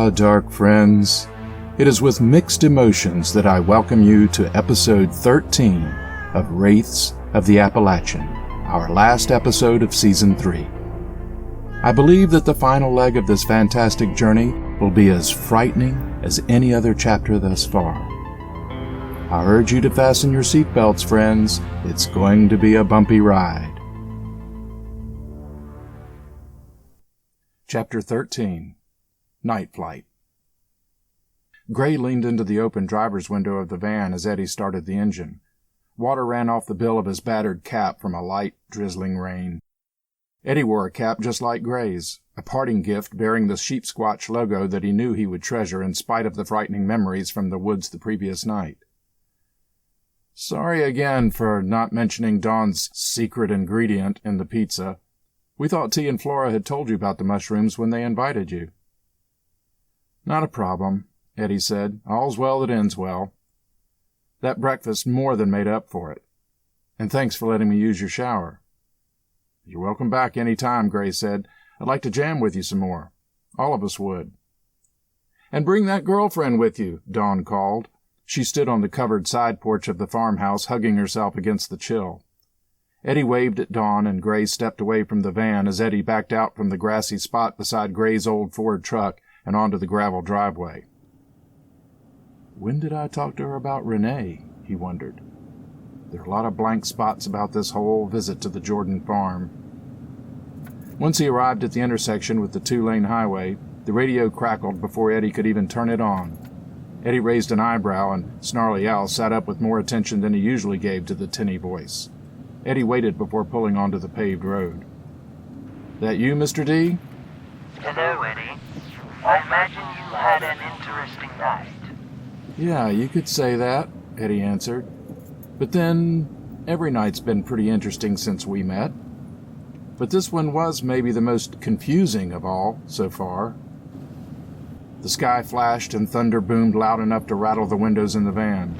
Ah, dark friends, it is with mixed emotions that I welcome you to episode 13 of Wraiths of the Appalachian, our last episode of Season 3. I believe that the final leg of this fantastic journey will be as frightening as any other chapter thus far. I urge you to fasten your seatbelts, friends. It's going to be a bumpy ride. Chapter 13. Night Flight. Gray leaned into the open driver's window of the van as Eddie started the engine. Water ran off the bill of his battered cap from a light, drizzling rain. Eddie wore a cap just like Gray's, a parting gift bearing the sheep squatch logo that he knew he would treasure in spite of the frightening memories from the woods the previous night. Sorry again for not mentioning Dawn's secret ingredient in the pizza. We thought T and Flora had told you about the mushrooms when they invited you. Not a problem, Eddie said. All's well that ends well. That breakfast more than made up for it. And thanks for letting me use your shower. You're welcome back any time, Gray said. I'd like to jam with you some more. All of us would. And bring that girlfriend with you, Dawn called. She stood on the covered side porch of the farmhouse, hugging herself against the chill. Eddie waved at Dawn, and Gray stepped away from the van as Eddie backed out from the grassy spot beside Gray's old Ford truck and onto the gravel driveway. When did I talk to her about Renee? He wondered. There are a lot of blank spots about this whole visit to the Jordan farm. Once he arrived at the intersection with the two-lane highway, the radio crackled before Eddie could even turn it on. Eddie raised an eyebrow, and Snarly Yow sat up with more attention than he usually gave to the tinny voice. Eddie waited before pulling onto the paved road. That you, Mr. D? Hello, Eddie. I imagine you had an interesting night. Yeah, you could say that, Eddie answered. But then, every night's been pretty interesting since we met. But this one was maybe the most confusing of all so far. The sky flashed and thunder boomed loud enough to rattle the windows in the van.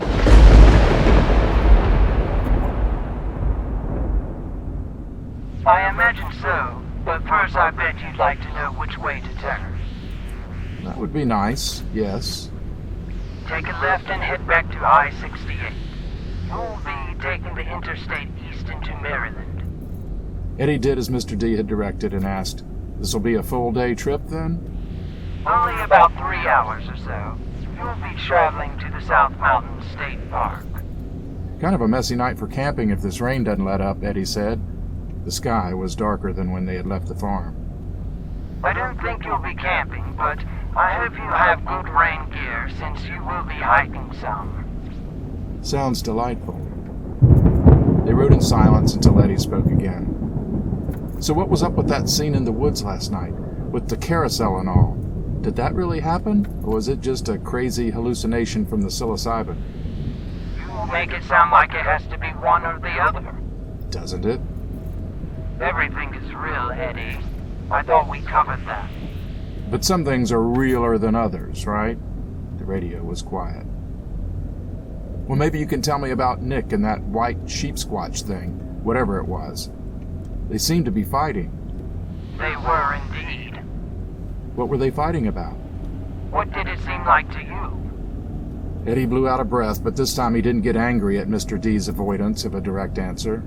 I imagine so, but first I bet you'd like to know which way to turn. That would be nice, yes. Take a left and head back to I-68. You'll be taking the interstate east into Maryland. Eddie did as Mr. D had directed and asked, This'll be a full-day trip, then? Only about 3 hours or so. You'll be traveling to the South Mountain State Park. Kind of a messy night for camping if this rain doesn't let up, Eddie said. The sky was darker than when they had left the farm. I don't think you'll be camping, but I hope you have good rain gear since you will be hiking some. Sounds delightful. They rode in silence until Eddie spoke again. So what was up with that scene in the woods last night, with the carousel and all? Did that really happen, or was it just a crazy hallucination from the psilocybin? You make it sound like it has to be one or the other. Doesn't it? Everything is real, Eddie. I thought we covered that. But some things are realer than others, right? The radio was quiet. Well, maybe you can tell me about Nick and that white sheep squatch thing, whatever it was. They seemed to be fighting. They were indeed. What were they fighting about? What did it seem like to you? Eddie blew out a breath, but this time he didn't get angry at Mr. D's avoidance of a direct answer.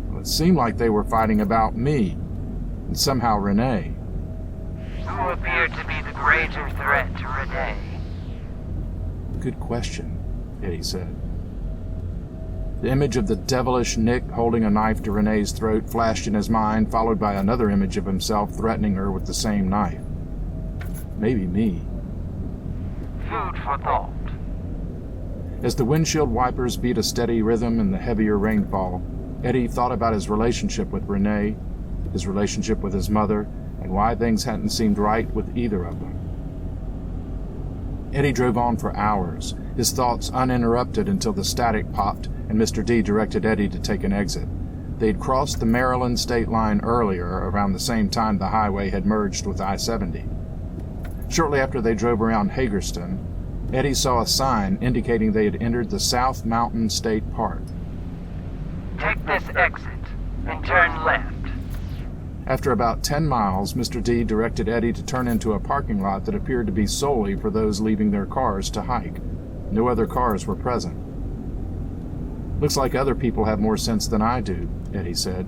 Well, it seemed like they were fighting about me, and somehow Renee. Who appeared to be the greater threat to Renee? Good question, Eddie said. The image of the devilish Nick holding a knife to Renee's throat flashed in his mind, followed by another image of himself threatening her with the same knife. Maybe me. Food for thought. As the windshield wipers beat a steady rhythm in the heavier rainfall, Eddie thought about his relationship with Renee, his relationship with his mother, and why things hadn't seemed right with either of them. Eddie drove on for hours, his thoughts uninterrupted until the static popped and Mr. D directed Eddie to take an exit. They'd crossed the Maryland state line earlier, around the same time the highway had merged with I-70. Shortly after they drove around Hagerstown, Eddie saw a sign indicating they had entered the South Mountain State Park. Take this exit and turn left. After about 10 miles, Mr. D directed Eddie to turn into a parking lot that appeared to be solely for those leaving their cars to hike. No other cars were present. "Looks like other people have more sense than I do," Eddie said.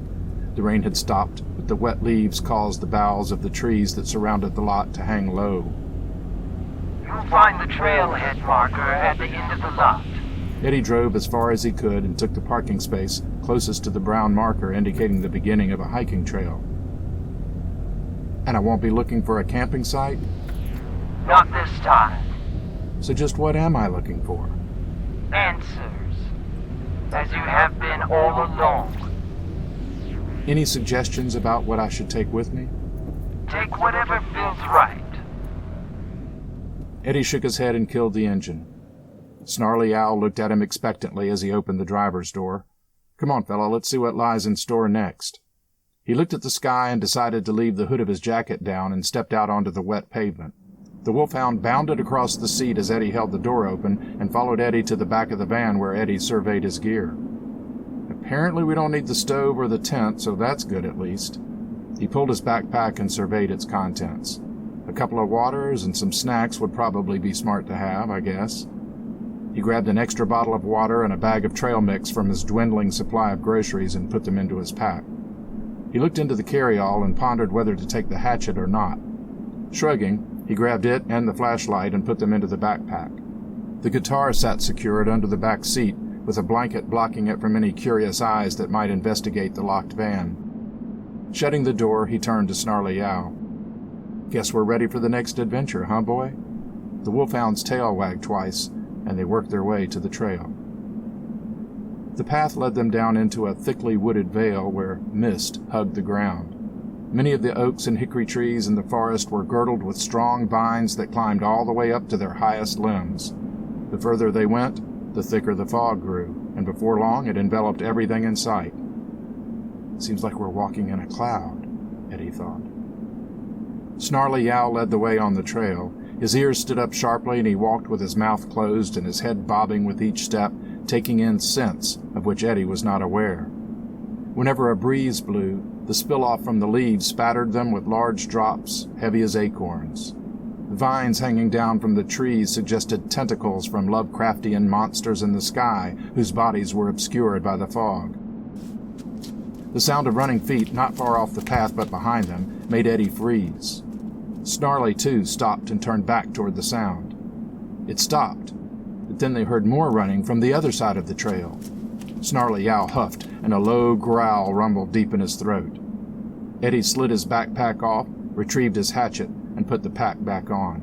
The rain had stopped, but the wet leaves caused the boughs of the trees that surrounded the lot to hang low. You'll find the trailhead marker at the end of the lot. Eddie drove as far as he could and took the parking space closest to the brown marker indicating the beginning of a hiking trail. "And I won't be looking for a camping site?" Not this time. "So just what am I looking for?" Answers. As you have been all along. "Any suggestions about what I should take with me?" Take whatever feels right. Eddie shook his head and killed the engine. Snarly Yow looked at him expectantly as he opened the driver's door. "Come on, fella, let's see what lies in store next." He looked at the sky and decided to leave the hood of his jacket down and stepped out onto the wet pavement. The wolfhound bounded across the seat as Eddie held the door open and followed Eddie to the back of the van where Eddie surveyed his gear. Apparently we don't need the stove or the tent, so that's good at least. He pulled his backpack and surveyed its contents. A couple of waters and some snacks would probably be smart to have, I guess. He grabbed an extra bottle of water and a bag of trail mix from his dwindling supply of groceries and put them into his pack. He looked into the carry-all and pondered whether to take the hatchet or not. Shrugging, he grabbed it and the flashlight and put them into the backpack. The guitar sat secured under the back seat, with a blanket blocking it from any curious eyes that might investigate the locked van. Shutting the door, he turned to Snarly Yow. "Guess we're ready for the next adventure, huh, boy?" The wolfhound's tail wagged twice, and they worked their way to the trail. The path led them down into a thickly wooded vale where mist hugged the ground. Many of the oaks and hickory trees in the forest were girdled with strong vines that climbed all the way up to their highest limbs. The further they went, the thicker the fog grew, and before long it enveloped everything in sight. "Seems like we're walking in a cloud," Eddie thought. Snarly Yow led the way on the trail. His ears stood up sharply, and he walked with his mouth closed and his head bobbing with each step, taking in scents of which Eddie was not aware. Whenever a breeze blew, the spill-off from the leaves spattered them with large drops, heavy as acorns. The vines hanging down from the trees suggested tentacles from Lovecraftian monsters in the sky, whose bodies were obscured by the fog. The sound of running feet not far off the path but behind them made Eddie freeze. Snarly, too, stopped and turned back toward the sound. It stopped, but then they heard more running from the other side of the trail. Snarly Yow huffed, and a low growl rumbled deep in his throat. Eddie slid his backpack off, retrieved his hatchet, and put the pack back on.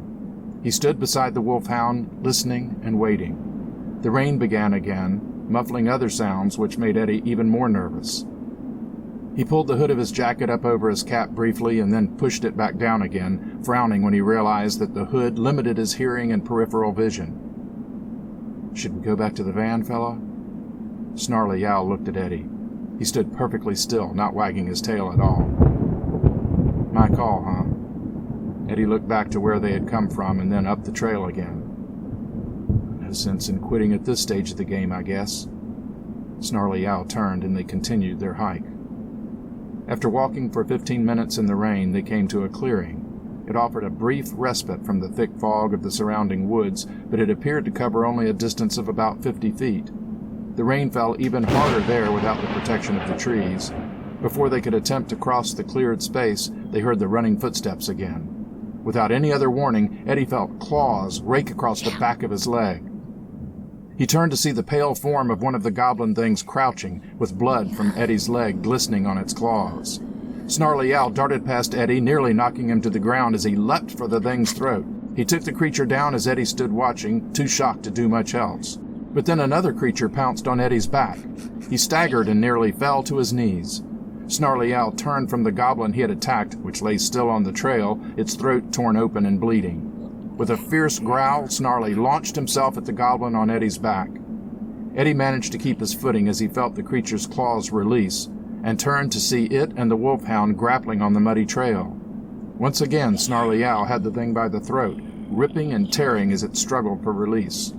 He stood beside the wolfhound, listening and waiting. The rain began again, muffling other sounds which made Eddie even more nervous. He pulled the hood of his jacket up over his cap briefly and then pushed it back down again, frowning when he realized that the hood limited his hearing and peripheral vision. "Should we go back to the van, fella?" Snarly Yow looked at Eddie. He stood perfectly still, not wagging his tail at all. "My call, huh?" Eddie looked back to where they had come from and then up the trail again. "No sense in quitting at this stage of the game, I guess." Snarly Yow turned and they continued their hike. After walking for 15 minutes in the rain, they came to a clearing. It offered a brief respite from the thick fog of the surrounding woods, but it appeared to cover only a distance of about 50 feet. The rain fell even harder there without the protection of the trees. Before they could attempt to cross the cleared space, they heard the running footsteps again. Without any other warning, Eddie felt claws rake across the back of his leg. He turned to see the pale form of one of the goblin things crouching, with blood from Eddie's leg glistening on its claws. Snarly Yow darted past Eddie, nearly knocking him to the ground as he leapt for the thing's throat. He took the creature down as Eddie stood watching, too shocked to do much else. But then another creature pounced on Eddie's back. He staggered and nearly fell to his knees. Snarly Yow turned from the goblin he had attacked, which lay still on the trail, its throat torn open and bleeding. With a fierce growl, Snarly launched himself at the goblin on Eddie's back. Eddie managed to keep his footing as he felt the creature's claws release, and turned to see it and the wolfhound grappling on the muddy trail. Once again, Snarly Yow had the thing by the throat, ripping and tearing as it struggled for release.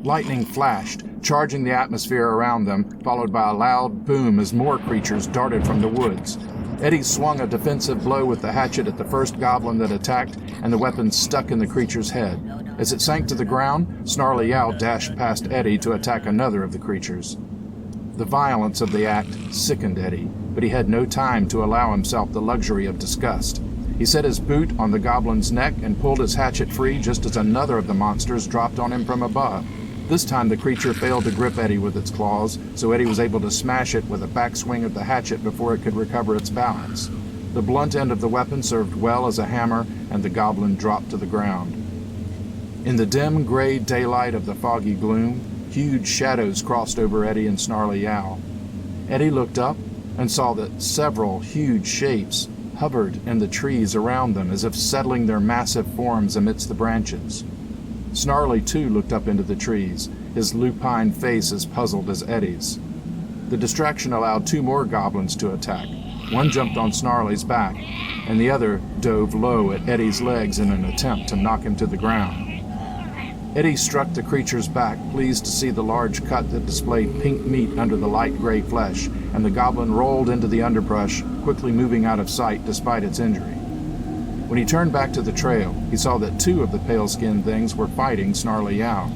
Lightning flashed, charging the atmosphere around them, followed by a loud boom as more creatures darted from the woods. Eddie swung a defensive blow with the hatchet at the first goblin that attacked, and the weapon stuck in the creature's head. As it sank to the ground, Snarly Yow dashed past Eddie to attack another of the creatures. The violence of the act sickened Eddie, but he had no time to allow himself the luxury of disgust. He set his boot on the goblin's neck and pulled his hatchet free just as another of the monsters dropped on him from above. This time the creature failed to grip Eddie with its claws, so Eddie was able to smash it with a backswing of the hatchet before it could recover its balance. The blunt end of the weapon served well as a hammer, and the goblin dropped to the ground. In the dim gray daylight of the foggy gloom, huge shadows crossed over Eddie and Snarly Yow. Eddie looked up and saw that several huge shapes hovered in the trees around them as if settling their massive forms amidst the branches. Snarly, too, looked up into the trees, his lupine face as puzzled as Eddie's. The distraction allowed two more goblins to attack. One jumped on Snarly's back, and the other dove low at Eddie's legs in an attempt to knock him to the ground. Eddie struck the creature's back, pleased to see the large cut that displayed pink meat under the light gray flesh, and the goblin rolled into the underbrush, quickly moving out of sight despite its injury. When he turned back to the trail, he saw that two of the pale-skinned things were fighting Snarly Yow.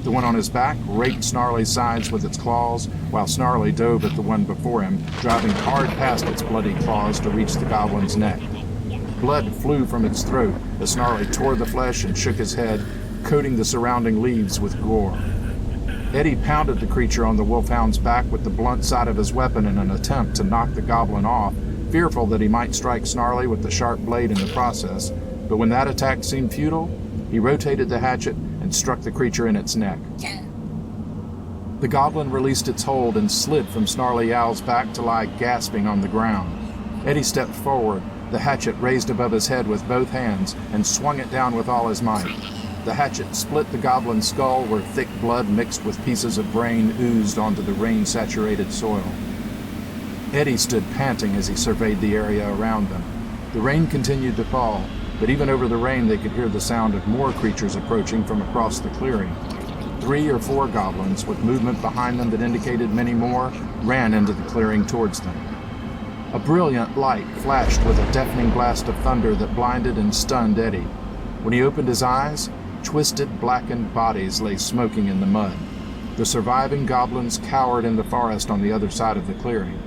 The one on his back raked Snarly's sides with its claws, while Snarly dove at the one before him, driving hard past its bloody claws to reach the goblin's neck. Blood flew from its throat as Snarly tore the flesh and shook his head, coating the surrounding leaves with gore. Eddie pounded the creature on the wolfhound's back with the blunt side of his weapon in an attempt to knock the goblin off, fearful that he might strike Snarly with the sharp blade in the process, but when that attack seemed futile, he rotated the hatchet and struck the creature in its neck. The goblin released its hold and slid from Snarly Yow's back to lie gasping on the ground. Eddie stepped forward, the hatchet raised above his head with both hands, and swung it down with all his might. The hatchet split the goblin's skull where thick blood mixed with pieces of brain oozed onto the rain-saturated soil. Eddie stood panting as he surveyed the area around them. The rain continued to fall, but even over the rain they could hear the sound of more creatures approaching from across the clearing. 3 or 4 goblins, with movement behind them that indicated many more, ran into the clearing towards them. A brilliant light flashed with a deafening blast of thunder that blinded and stunned Eddie. When he opened his eyes, twisted, blackened bodies lay smoking in the mud. The surviving goblins cowered in the forest on the other side of the clearing.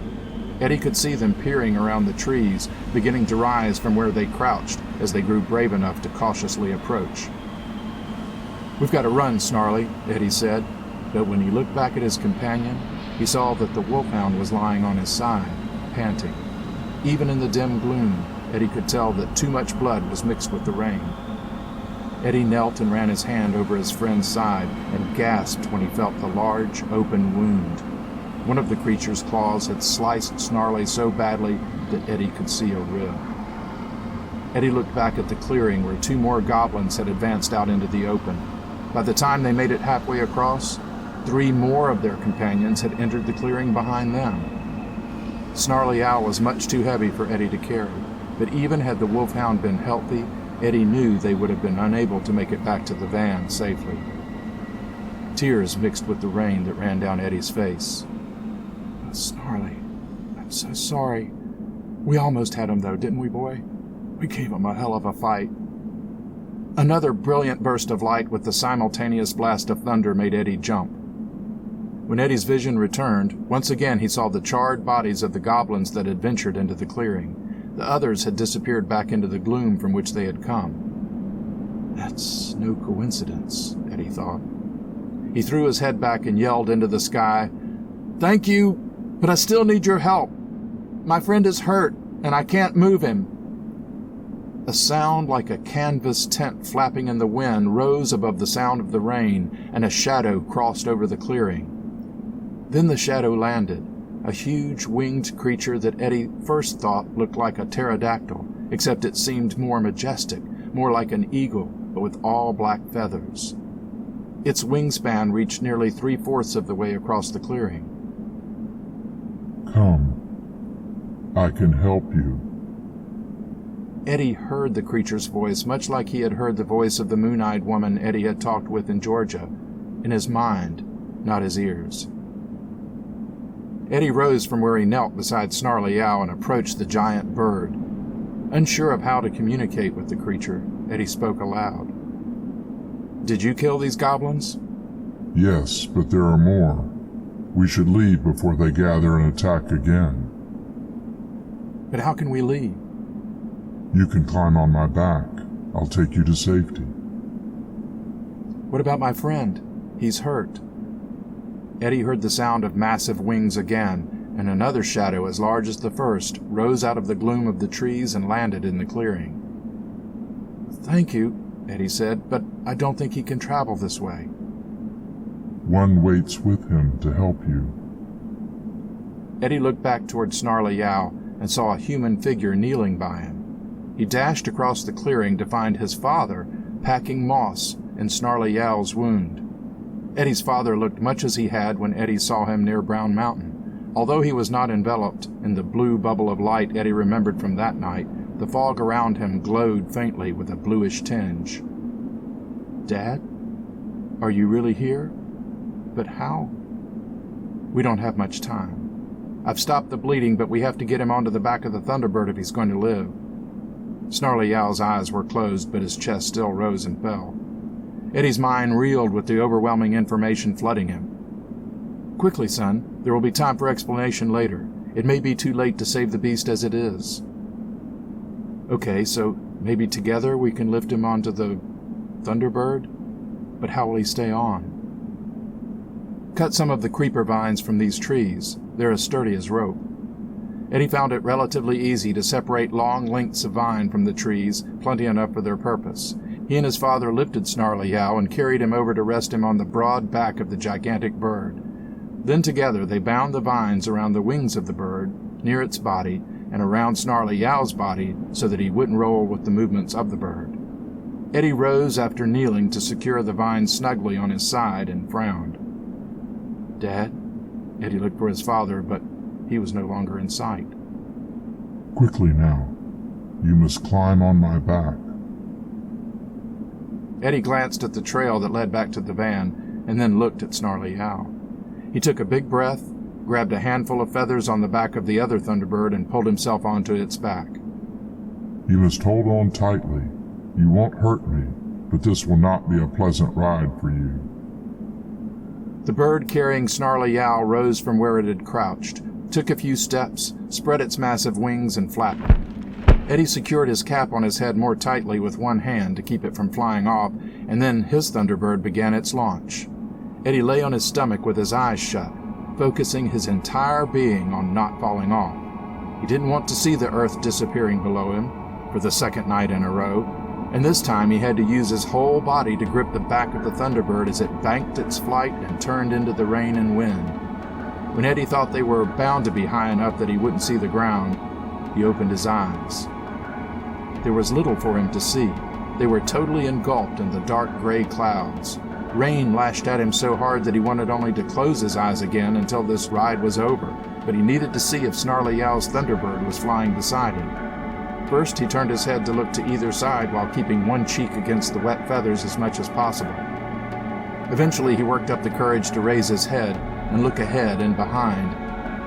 Eddie could see them peering around the trees, beginning to rise from where they crouched as they grew brave enough to cautiously approach. "We've got to run, Snarly," Eddie said, but when he looked back at his companion, he saw that the wolfhound was lying on his side, panting. Even in the dim gloom, Eddie could tell that too much blood was mixed with the rain. Eddie knelt and ran his hand over his friend's side and gasped when he felt the large, open wound. One of the creature's claws had sliced Snarly so badly that Eddie could see a rib. Eddie looked back at the clearing where 2 more goblins had advanced out into the open. By the time they made it halfway across, 3 more of their companions had entered the clearing behind them. Snarly Yow was much too heavy for Eddie to carry, but even had the wolfhound been healthy, Eddie knew they would have been unable to make it back to the van safely. Tears mixed with the rain that ran down Eddie's face. "Snarly, I'm so sorry. We almost had him, though, didn't we, boy? We gave him a hell of a fight." Another brilliant burst of light with the simultaneous blast of thunder made Eddie jump. When Eddie's vision returned, once again he saw the charred bodies of the goblins that had ventured into the clearing. The others had disappeared back into the gloom from which they had come. "That's no coincidence," Eddie thought. He threw his head back and yelled into the sky, "Thank you, but I still need your help. My friend is hurt, and I can't move him." A sound like a canvas tent flapping in the wind rose above the sound of the rain, and a shadow crossed over the clearing. Then the shadow landed, a huge winged creature that Eddie first thought looked like a pterodactyl, except it seemed more majestic, more like an eagle, but with all black feathers. Its wingspan reached nearly 3/4 of the way across the clearing. "Come. I can help you." Eddie heard the creature's voice much like he had heard the voice of the moon-eyed woman Eddie had talked with in Georgia, in his mind, not his ears. Eddie rose from where he knelt beside Snarly Yow and approached the giant bird. Unsure of how to communicate with the creature, Eddie spoke aloud. "Did you kill these goblins?" Yes, but there are more. We should leave before they gather and attack again. "But how can we leave?" You can climb on my back. I'll take you to safety. "What about my friend? He's hurt." Eddie heard the sound of massive wings again, and another shadow as large as the first rose out of the gloom of the trees and landed in the clearing. "Thank you," Eddie said, "but I don't think he can travel this way." One waits with him to help you. Eddie looked back toward Snarly Yow and saw a human figure kneeling by him. He dashed across the clearing to find his father packing moss in Snarly Yow's wound. Eddie's father looked much as he had when Eddie saw him near Brown Mountain. Although he was not enveloped in the blue bubble of light Eddie remembered from that night, the fog around him glowed faintly with a bluish tinge. "Dad? Are you really here? But how?" "We don't have much time. I've stopped the bleeding, but we have to get him onto the back of the Thunderbird if he's going to live." Snarly Yow's eyes were closed, but his chest still rose and fell. Eddie's mind reeled with the overwhelming information flooding him. "Quickly, son. There will be time for explanation later. It may be too late to save the beast as it is." "Okay, so maybe together we can lift him onto the Thunderbird? But how will he stay on?" "Cut some of the creeper vines from these trees. They're as sturdy as rope." Eddie found it relatively easy to separate long lengths of vine from the trees, plenty enough for their purpose. He and his father lifted Snarly Yow and carried him over to rest him on the broad back of the gigantic bird. Then together they bound the vines around the wings of the bird, near its body, and around Snarly Yow's body so that he wouldn't roll with the movements of the bird. Eddie rose after kneeling to secure the vines snugly on his side and frowned. "Dad?" Eddie looked for his father, but he was no longer in sight. Quickly now. You must climb on my back. Eddie glanced at the trail that led back to the van, and then looked at Snarly Yow. He took a big breath, grabbed a handful of feathers on the back of the other Thunderbird, and pulled himself onto its back. You must hold on tightly. You won't hurt me, but this will not be a pleasant ride for you. The bird carrying Snarly Yow rose from where it had crouched, took a few steps, spread its massive wings, and flapped. Eddie secured his cap on his head more tightly with one hand to keep it from flying off, and then his Thunderbird began its launch. Eddie lay on his stomach with his eyes shut, focusing his entire being on not falling off. He didn't want to see the earth disappearing below him for the second night in a row, and this time he had to use his whole body to grip the back of the Thunderbird as it banked its flight and turned into the rain and wind. When Eddie thought they were bound to be high enough that he wouldn't see the ground, he opened his eyes. There was little for him to see. They were totally engulfed in the dark gray clouds. Rain lashed at him so hard that he wanted only to close his eyes again until this ride was over, but he needed to see if Snarly Yow's Thunderbird was flying beside him. First, he turned his head to look to either side while keeping one cheek against the wet feathers as much as possible. Eventually, he worked up the courage to raise his head and look ahead and behind,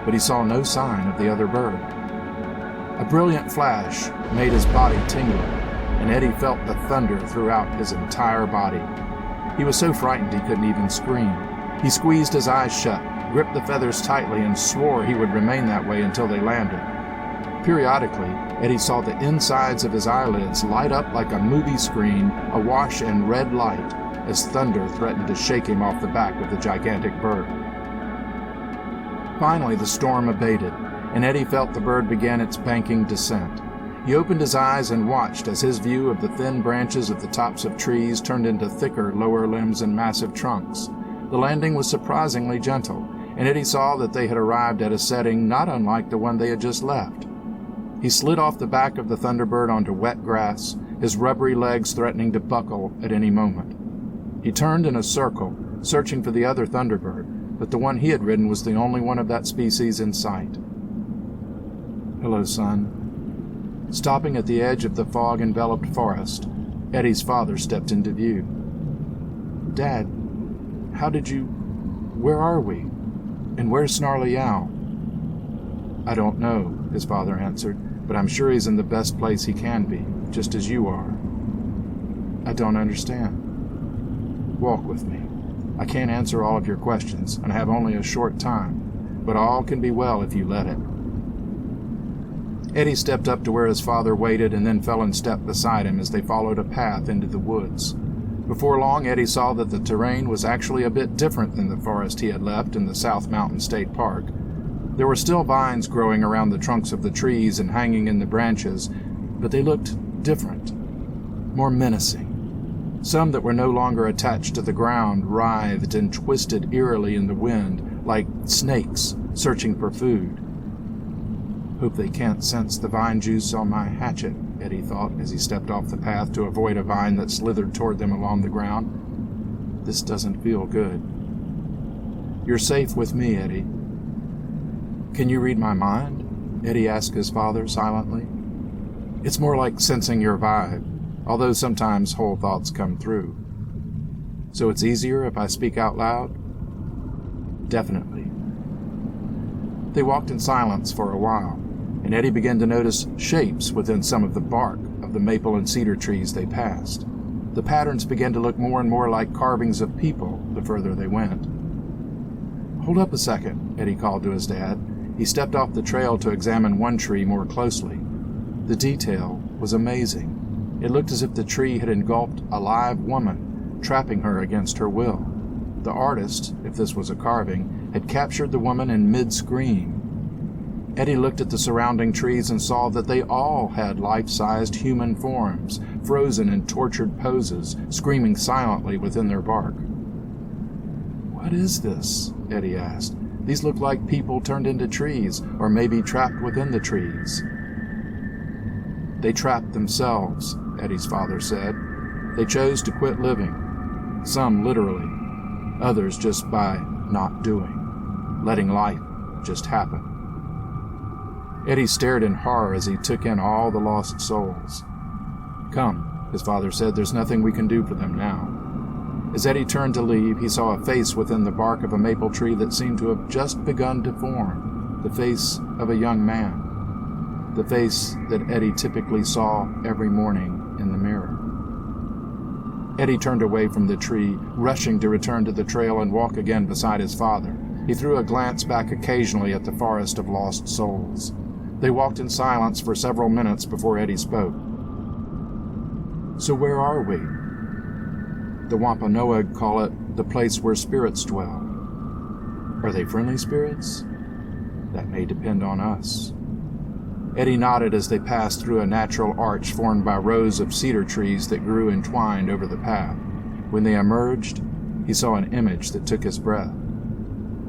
but he saw no sign of the other bird. A brilliant flash made his body tingle, and Eddie felt the thunder throughout his entire body. He was so frightened he couldn't even scream. He squeezed his eyes shut, gripped the feathers tightly, and swore he would remain that way until they landed. Periodically, Eddie saw the insides of his eyelids light up like a movie screen awash in red light as thunder threatened to shake him off the back of the gigantic bird. Finally, the storm abated, and Eddie felt the bird begin its banking descent. He opened his eyes and watched as his view of the thin branches of the tops of trees turned into thicker lower limbs and massive trunks. The landing was surprisingly gentle, and Eddie saw that they had arrived at a setting not unlike the one they had just left. He slid off the back of the Thunderbird onto wet grass, his rubbery legs threatening to buckle at any moment. He turned in a circle, searching for the other Thunderbird, but the one he had ridden was the only one of that species in sight. "Hello, son." Stopping at the edge of the fog-enveloped forest, Eddie's father stepped into view. "Dad, how did you... Where are we? And where's Snarly Yow?" I don't know, his father answered, but I'm sure he's in the best place he can be, just as you are. I don't understand. Walk with me. I can't answer all of your questions, and I have only a short time, but all can be well if you let it. Eddie stepped up to where his father waited and then fell in step beside him as they followed a path into the woods. Before long, Eddie saw that the terrain was actually a bit different than the forest he had left in the South Mountain State Park. There were still vines growing around the trunks of the trees and hanging in the branches, but they looked different, more menacing. Some that were no longer attached to the ground writhed and twisted eerily in the wind, like snakes searching for food. Hope they can't sense the vine juice on my hatchet, Eddie thought as he stepped off the path to avoid a vine that slithered toward them along the ground. This doesn't feel good. You're safe with me, Eddie. Can you read my mind? Eddie asked his father silently. It's more like sensing your vibe, although sometimes whole thoughts come through. So it's easier if I speak out loud? Definitely. They walked in silence for a while, and Eddie began to notice shapes within some of the bark of the maple and cedar trees they passed. The patterns began to look more and more like carvings of people the further they went. Hold up a second, Eddie called to his dad. He stepped off the trail to examine one tree more closely. The detail was amazing. It looked as if the tree had engulfed a live woman, trapping her against her will. The artist, if this was a carving, had captured the woman in mid-scream. Eddie looked at the surrounding trees and saw that they all had life-sized human forms, frozen in tortured poses, screaming silently within their bark. What is this? Eddie asked. These look like people turned into trees, or maybe trapped within the trees. They trapped themselves, Eddie's father said. They chose to quit living. Some literally, others just by not doing, letting life just happen. Eddie stared in horror as he took in all the lost souls. Come, his father said, there's nothing we can do for them now. As Eddie turned to leave, he saw a face within the bark of a maple tree that seemed to have just begun to form, the face of a young man, the face that Eddie typically saw every morning in the mirror. Eddie turned away from the tree, rushing to return to the trail and walk again beside his father. He threw a glance back occasionally at the forest of lost souls. They walked in silence for several minutes before Eddie spoke. So where are we? The Wampanoag call it the place where spirits dwell. Are they friendly spirits? That may depend on us. Eddie nodded as they passed through a natural arch formed by rows of cedar trees that grew entwined over the path. When they emerged, he saw an image that took his breath.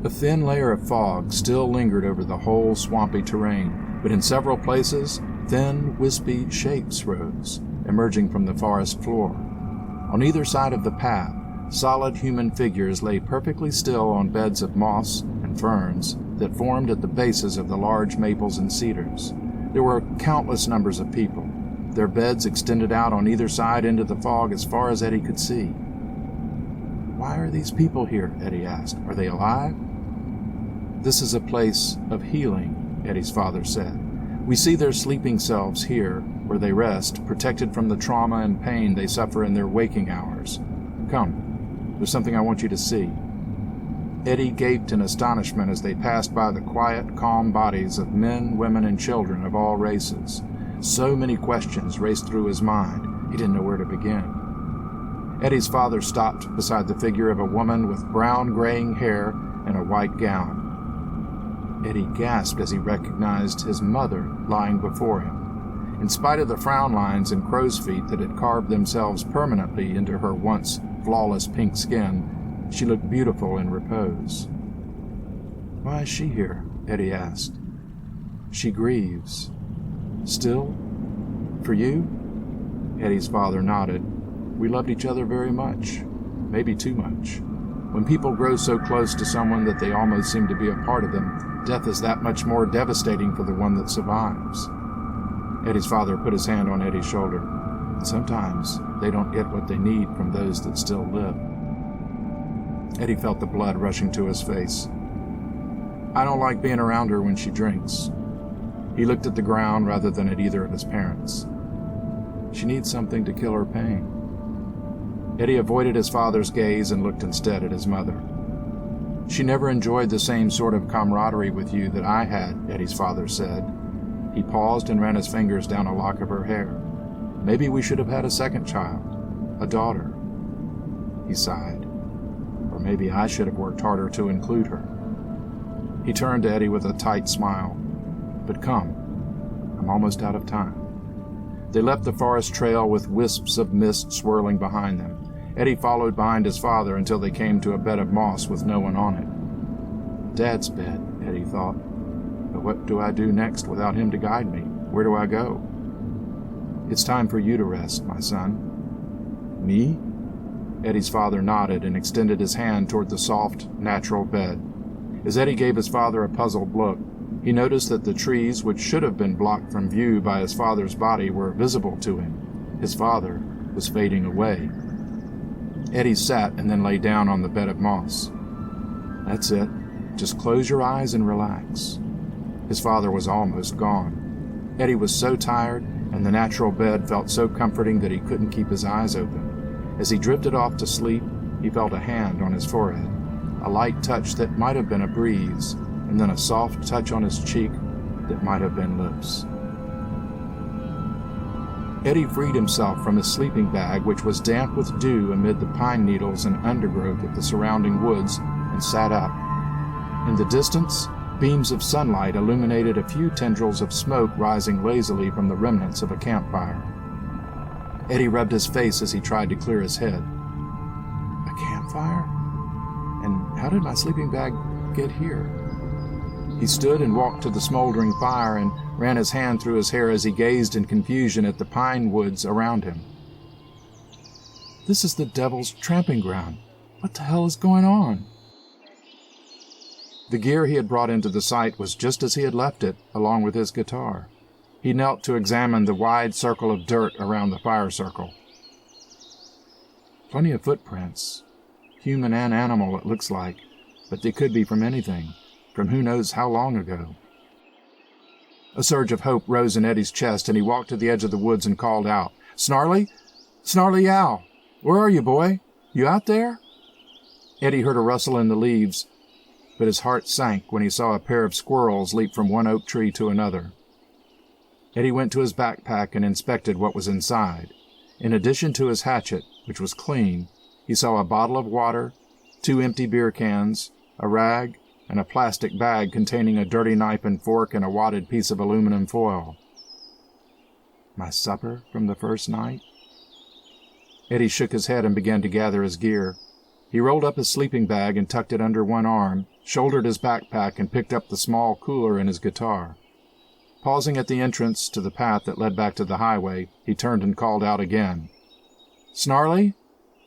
A thin layer of fog still lingered over the whole swampy terrain, but in several places, thin, wispy shapes rose, emerging from the forest floor. On either side of the path, solid human figures lay perfectly still on beds of moss and ferns that formed at the bases of the large maples and cedars. There were countless numbers of people. Their beds extended out on either side into the fog as far as Eddie could see. Why are these people here? Eddie asked. Are they alive? This is a place of healing, Eddie's father said. We see their sleeping selves here, where they rest, protected from the trauma and pain they suffer in their waking hours. Come, there's something I want you to see. Eddie gaped in astonishment as they passed by the quiet, calm bodies of men, women, and children of all races. So many questions raced through his mind, he didn't know where to begin. Eddie's father stopped beside the figure of a woman with brown graying hair and a white gown. Eddie gasped as he recognized his mother lying before him. In spite of the frown lines and crow's feet that had carved themselves permanently into her once flawless pink skin, she looked beautiful in repose. Why is she here? Eddie asked. She grieves. Still? For you? Eddie's father nodded. We loved each other very much. Maybe too much. When people grow so close to someone that they almost seem to be a part of them, death is that much more devastating for the one that survives. Eddie's father put his hand on Eddie's shoulder. Sometimes they don't get what they need from those that still live. Eddie felt the blood rushing to his face. I don't like being around her when she drinks. He looked at the ground rather than at either of his parents. She needs something to kill her pain. Eddie avoided his father's gaze and looked instead at his mother. She never enjoyed the same sort of camaraderie with you that I had, Eddie's father said. He paused and ran his fingers down a lock of her hair. Maybe we should have had a second child, a daughter. He sighed. Or maybe I should have worked harder to include her. He turned to Eddie with a tight smile. But come, I'm almost out of time. They left the forest trail with wisps of mist swirling behind them. Eddie followed behind his father until they came to a bed of moss with no one on it. Dad's bed, Eddie thought. But what do I do next without him to guide me? Where do I go? It's time for you to rest, my son. Me? Eddie's father nodded and extended his hand toward the soft, natural bed. As Eddie gave his father a puzzled look, he noticed that the trees, which should have been blocked from view by his father's body, were visible to him. His father was fading away. Eddie sat and then lay down on the bed of moss. That's it. Just close your eyes and relax. His father was almost gone. Eddie was so tired, and the natural bed felt so comforting that he couldn't keep his eyes open. As he drifted off to sleep, he felt a hand on his forehead, a light touch that might have been a breeze, and then a soft touch on his cheek that might have been lips. Eddie freed himself from his sleeping bag, which was damp with dew amid the pine needles and undergrowth of the surrounding woods, and sat up. In the distance, beams of sunlight illuminated a few tendrils of smoke rising lazily from the remnants of a campfire. Eddie rubbed his face as he tried to clear his head. A campfire? And how did my sleeping bag get here? He stood and walked to the smoldering fire and ran his hand through his hair as he gazed in confusion at the pine woods around him. This is the devil's tramping ground. What the hell is going on? The gear he had brought into the site was just as he had left it, along with his guitar. He knelt to examine the wide circle of dirt around the fire circle. Plenty of footprints. Human and animal, it looks like, but they could be from anything, from who knows how long ago. A surge of hope rose in Eddie's chest, and he walked to the edge of the woods and called out, Snarly? Snarly Yow! Where are you, boy? You out there? Eddie heard a rustle in the leaves, but his heart sank when he saw a pair of squirrels leap from one oak tree to another. Eddie went to his backpack and inspected what was inside. In addition to his hatchet, which was clean, he saw a bottle of water, 2 empty beer cans, a rag, and a plastic bag containing a dirty knife and fork and a wadded piece of aluminum foil. My supper from the first night? Eddie shook his head and began to gather his gear. He rolled up his sleeping bag and tucked it under one arm, shouldered his backpack, and picked up the small cooler and his guitar. Pausing at the entrance to the path that led back to the highway, he turned and called out again. Snarly?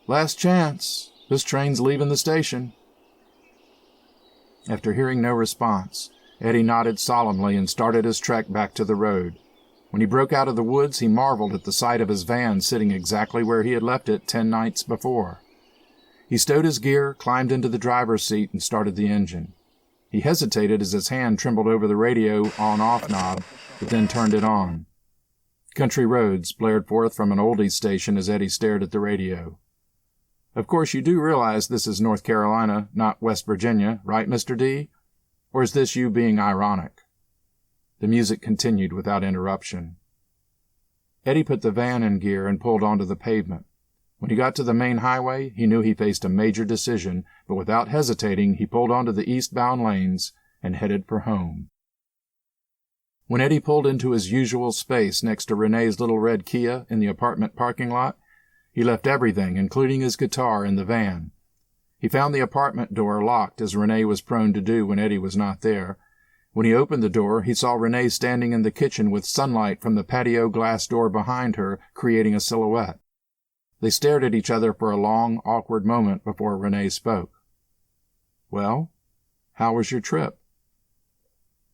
Last chance. This train's leaving the station. After hearing no response, Eddie nodded solemnly and started his trek back to the road. When he broke out of the woods, he marveled at the sight of his van sitting exactly where he had left it 10 nights before. He stowed his gear, climbed into the driver's seat, and started the engine. He hesitated as his hand trembled over the radio on-off knob, but then turned it on. Country Roads blared forth from an oldies station as Eddie stared at the radio. Of course, you do realize this is North Carolina, not West Virginia, right, Mr. D? Or is this you being ironic? The music continued without interruption. Eddie put the van in gear and pulled onto the pavement. When he got to the main highway, he knew he faced a major decision, but without hesitating, he pulled onto the eastbound lanes and headed for home. When Eddie pulled into his usual space next to Renee's little red Kia in the apartment parking lot, he left everything, including his guitar, in the van. He found the apartment door locked, as Renee was prone to do when Eddie was not there. When he opened the door, he saw Renee standing in the kitchen with sunlight from the patio glass door behind her, creating a silhouette. They stared at each other for a long, awkward moment before Renee spoke. Well, how was your trip?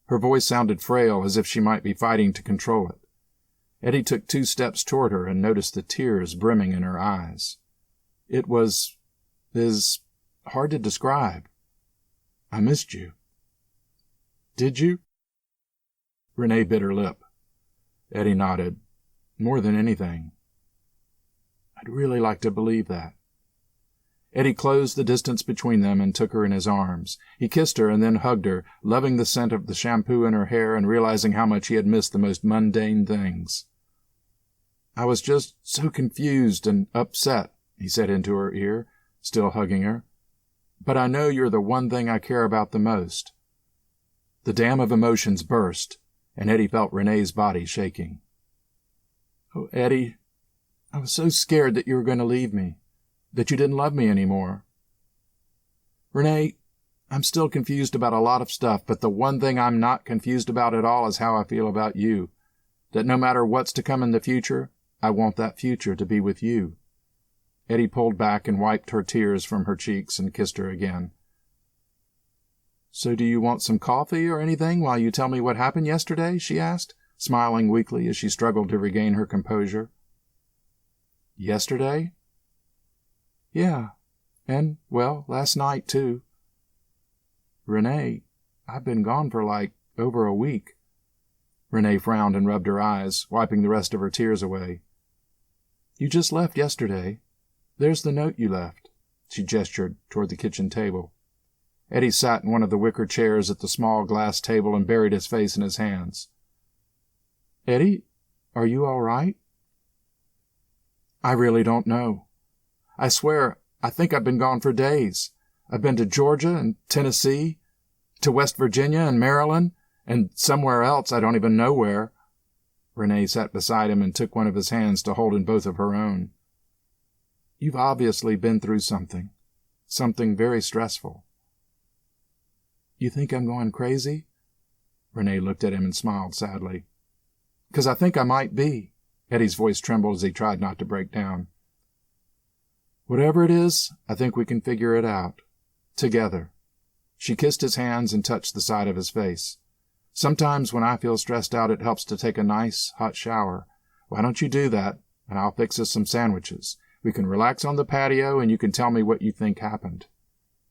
Her voice sounded frail, as if she might be fighting to control it. Eddie took 2 steps toward her and noticed the tears brimming in her eyes. It is hard to describe. I missed you. Did you? Renee bit her lip. Eddie nodded. More than anything. I'd really like to believe that. Eddie closed the distance between them and took her in his arms. He kissed her and then hugged her, loving the scent of the shampoo in her hair and realizing how much he had missed the most mundane things. I was just so confused and upset, he said into her ear, still hugging her. But I know you're the one thing I care about the most. The dam of emotions burst, and Eddie felt Renee's body shaking. Oh, Eddie, I was so scared that you were going to leave me, that you didn't love me anymore. Renee, I'm still confused about a lot of stuff, but the one thing I'm not confused about at all is how I feel about you. That no matter what's to come in the future, I want that future to be with you. Eddie pulled back and wiped her tears from her cheeks and kissed her again. So do you want some coffee or anything while you tell me what happened yesterday? She asked, smiling weakly as she struggled to regain her composure. Yesterday? Yeah, and, well, last night, too. Renee, I've been gone for over a week. Renee frowned and rubbed her eyes, wiping the rest of her tears away. You just left yesterday. There's the note you left. She gestured toward the kitchen table. Eddie sat in one of the wicker chairs at the small glass table and buried his face in his hands. Eddie, are you all right? I really don't know. I swear, I think I've been gone for days. I've been to Georgia and Tennessee, to West Virginia and Maryland, and somewhere else I don't even know where. Renee sat beside him and took one of his hands to hold in both of her own. You've obviously been through something very stressful. You think I'm going crazy? Renee looked at him and smiled sadly. 'Cause I think I might be. Eddie's voice trembled as he tried not to break down. Whatever it is, I think we can figure it out. Together. She kissed his hands and touched the side of his face. Sometimes when I feel stressed out, it helps to take a nice, hot shower. Why don't you do that, and I'll fix us some sandwiches. We can relax on the patio, and you can tell me what you think happened.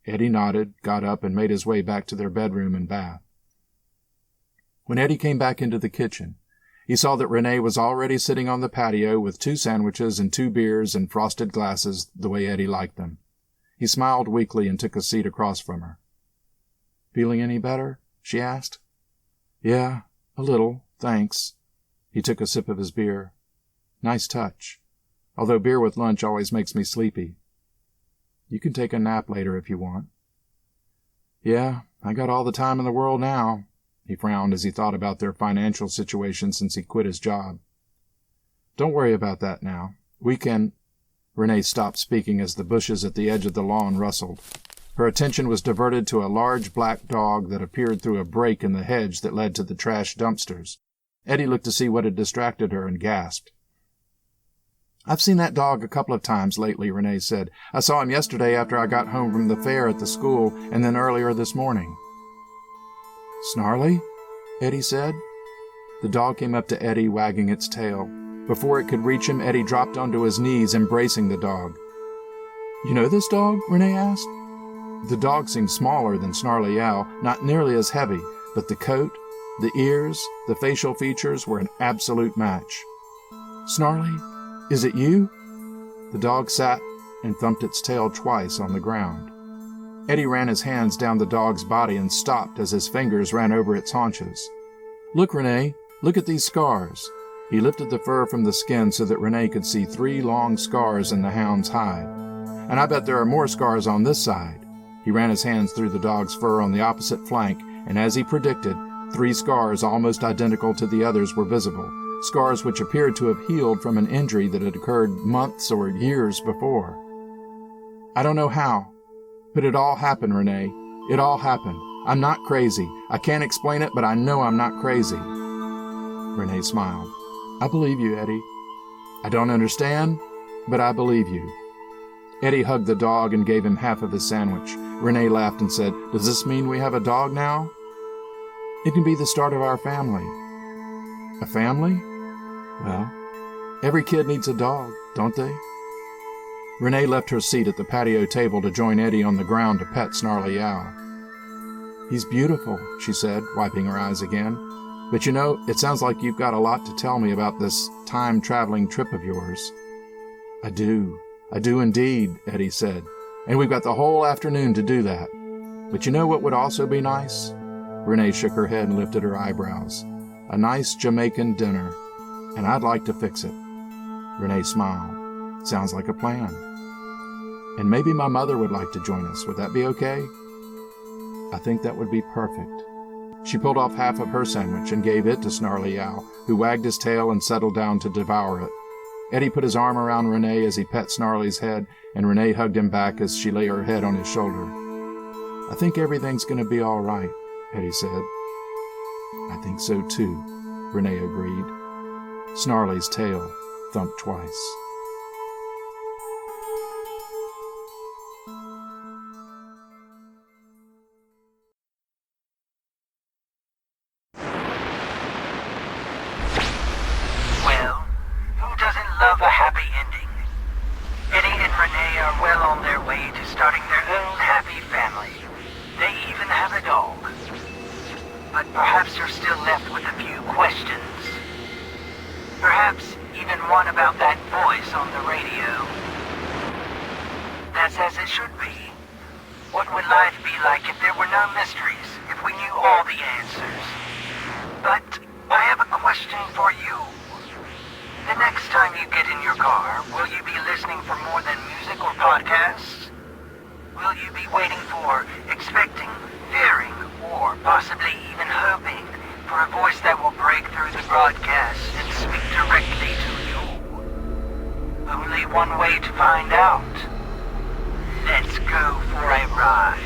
Eddie nodded, got up, and made his way back to their bedroom and bath. When Eddie came back into the kitchen, he saw that Renee was already sitting on the patio with 2 sandwiches and 2 beers and frosted glasses the way Eddie liked them. He smiled weakly and took a seat across from her. Feeling any better? She asked. Yeah, a little, thanks. He took a sip of his beer. Nice touch. Although beer with lunch always makes me sleepy. You can take a nap later if you want. Yeah, I got all the time in the world now. He frowned as he thought about their financial situation since he quit his job. Don't worry about that now. We can... Renee stopped speaking as the bushes at the edge of the lawn rustled. Her attention was diverted to a large black dog that appeared through a break in the hedge that led to the trash dumpsters. Eddie looked to see what had distracted her and gasped. I've seen that dog a couple of times lately, Renee said. I saw him yesterday after I got home from the fair at the school, and then earlier this morning. Snarly? Eddie said. The dog came up to Eddie, wagging its tail. Before it could reach him, Eddie dropped onto his knees, embracing the dog. You know this dog? Renee asked. The dog seemed smaller than Snarly Yow, not nearly as heavy, but the coat, the ears, the facial features were an absolute match. Snarly, is it you? The dog sat and thumped its tail twice on the ground. Eddie ran his hands down the dog's body and stopped as his fingers ran over its haunches. Look, Renee, look at these scars. He lifted the fur from the skin so that Renee could see 3 long scars in the hound's hide. And I bet there are more scars on this side. He ran his hands through the dog's fur on the opposite flank, and as he predicted, 3 scars almost identical to the others were visible, scars which appeared to have healed from an injury that had occurred months or years before. I don't know how, but it all happened, Renee. It all happened. I'm not crazy. I can't explain it, but I know I'm not crazy. Renee smiled. I believe you, Eddie. I don't understand, but I believe you. Eddie hugged the dog and gave him half of his sandwich. Renee laughed and said, Does this mean we have a dog now? It can be the start of our family. A family? Well, every kid needs a dog, don't they? Renee left her seat at the patio table to join Eddie on the ground to pet Snarly Yow. He's beautiful, she said, wiping her eyes again. But you know, it sounds like you've got a lot to tell me about this time-traveling trip of yours. I do indeed, Eddie said. And we've got the whole afternoon to do that. But you know what would also be nice? Renee shook her head and lifted her eyebrows. A nice Jamaican dinner. And I'd like to fix it. Renee smiled. Sounds like a plan. And maybe my mother would like to join us. Would that be okay? I think that would be perfect. She pulled off half of her sandwich and gave it to Snarly Yow, who wagged his tail and settled down to devour it. Eddie put his arm around Renee as he pet Snarly's head, and Renee hugged him back as she lay her head on his shoulder. I think everything's going to be all right, Eddie said. I think so too, Renee agreed. Snarly's tail thumped twice. Love a happy ending. Eddie and Renee are well on their way to starting their own happy family. They even have a dog. But perhaps you're still left with a few questions. Perhaps even one about that voice on the radio. That's as it should be. What would life be like if there were no mysteries, if we knew all the answers? But I have a question for you. The next time you get in your car, will you be listening for more than music or podcasts? Will you be waiting for, expecting, fearing, or possibly even hoping for a voice that will break through the broadcast and speak directly to you? Only one way to find out. Let's go for a ride.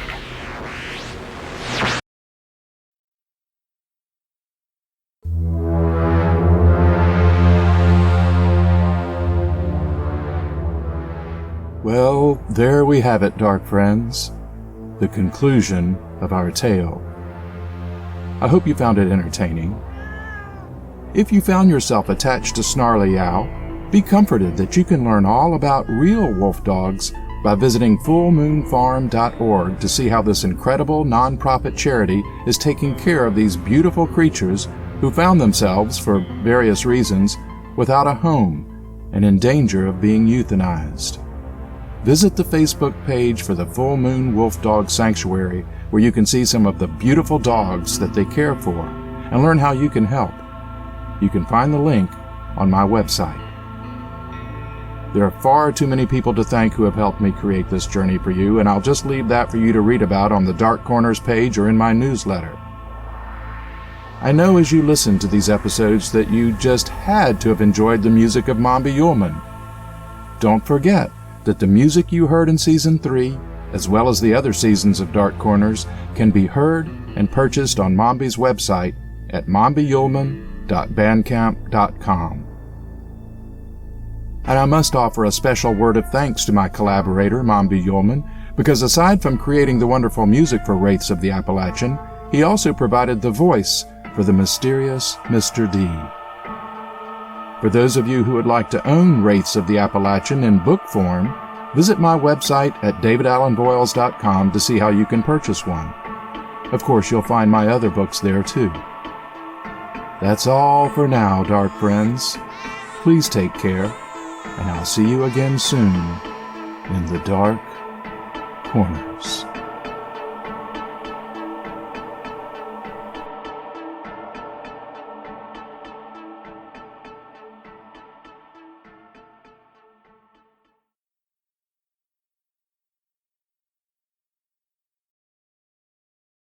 Well, there we have it, dark friends. The conclusion of our tale. I hope you found it entertaining. If you found yourself attached to Snarly Yow, be comforted that you can learn all about real wolf dogs by visiting fullmoonfarm.org to see how this incredible non-profit charity is taking care of these beautiful creatures who found themselves, for various reasons, without a home and in danger of being euthanized. Visit the Facebook page for the Full Moon Wolf Dog Sanctuary, where you can see some of the beautiful dogs that they care for and learn how you can help. You can find the link on my website. There are far too many people to thank who have helped me create this journey for you, and I'll just leave that for you to read about on the Dark Corners page or in my newsletter. I know as you listen to these episodes that you just had to have enjoyed the music of Mombi Yulman. Don't forget that the music you heard in Season 3, as well as the other seasons of Dark Corners, can be heard and purchased on Mombi's website at mombiyulman.bandcamp.com. And I must offer a special word of thanks to my collaborator, Mombi Yulman, because aside from creating the wonderful music for Wraiths of the Appalachian, he also provided the voice for the mysterious Mr. D. For those of you who would like to own Wraiths of the Appalachian in book form, visit my website at davidallenboyles.com to see how you can purchase one. Of course, you'll find my other books there too. That's all for now, dark friends. Please take care, and I'll see you again soon in the Dark Corners.